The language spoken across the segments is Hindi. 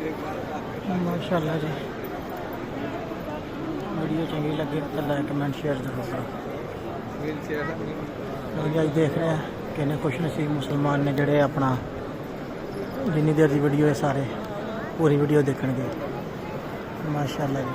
माशाल्लाह जी। वीडियो चंगी लगे तो लाइक कमेंट शेयर जरूर करो। अज देख रहे हैं किन्ने खुश नसीब मुसलमान ने जड़े अपना जिन्नी देर की वीडियो है सारे पूरी वीडियो देखने माशाल्लाह जी।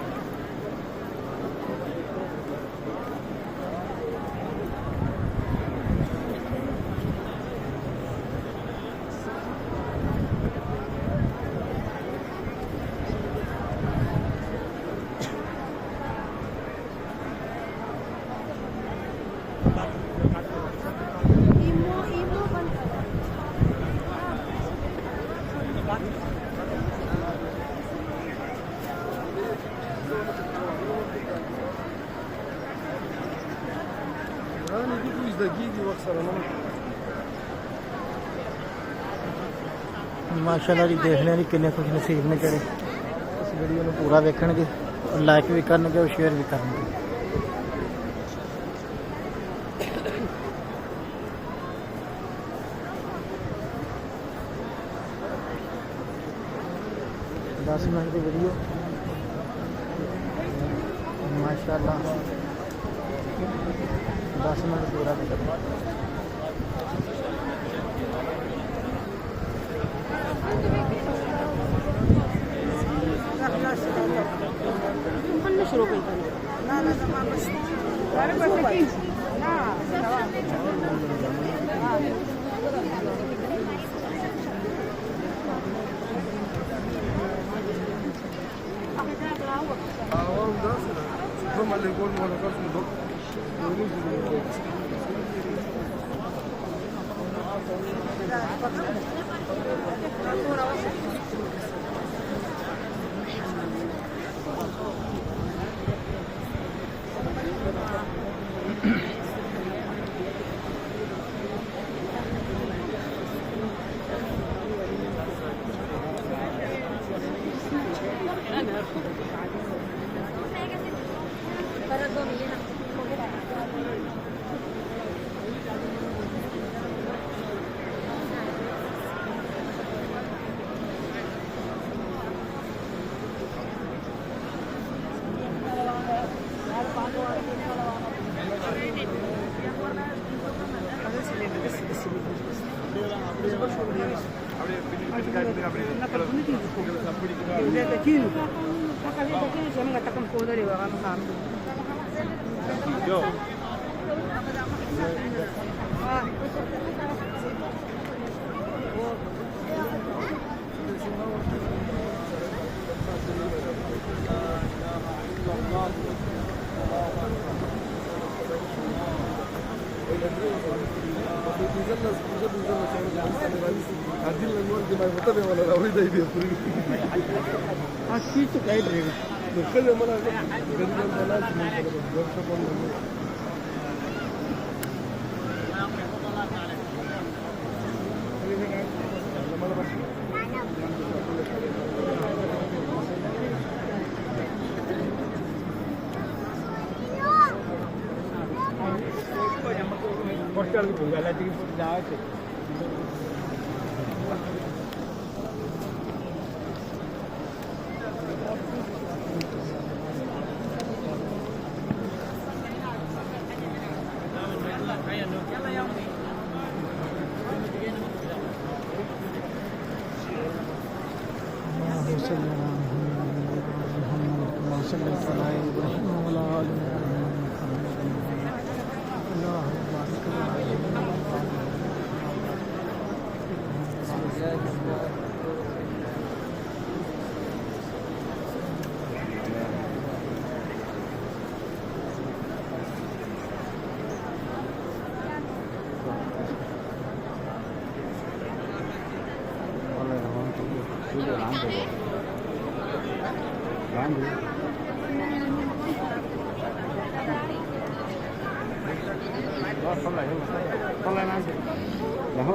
माशाल्लाह जी देखने की किन्ने खुश नसीब ने जड़े इस वीडियो में पूरा वेखणगे और लाइक भी करनगे और शेयर भी करनगे। दस मिनट की वीडियो माशाल्लाह 10 मिनट पूरा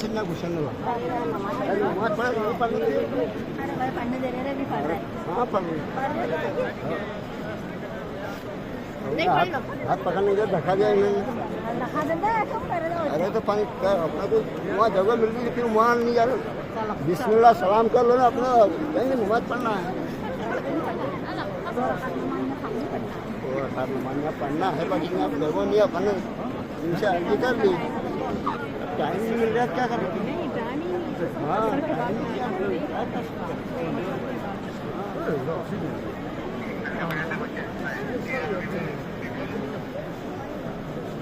చిన్న క్వశ్చన్ हाथ पकड़ने के धक्का दिया इन्होंने। अरे तो पानी अपना को वहाँ जगह मिल गई फिर वहाँ नहीं जा रहे। बिस्मिल्लाह सलाम कर लो ना अपना कहीं नमाज पढ़ना है। नमाज पढ़ना है बाकी आप देखो नहीं अपन इनसे अर्जी कर ली टाइम नहीं मिल रहा क्या करें। हाँ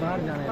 बाहर जाना है।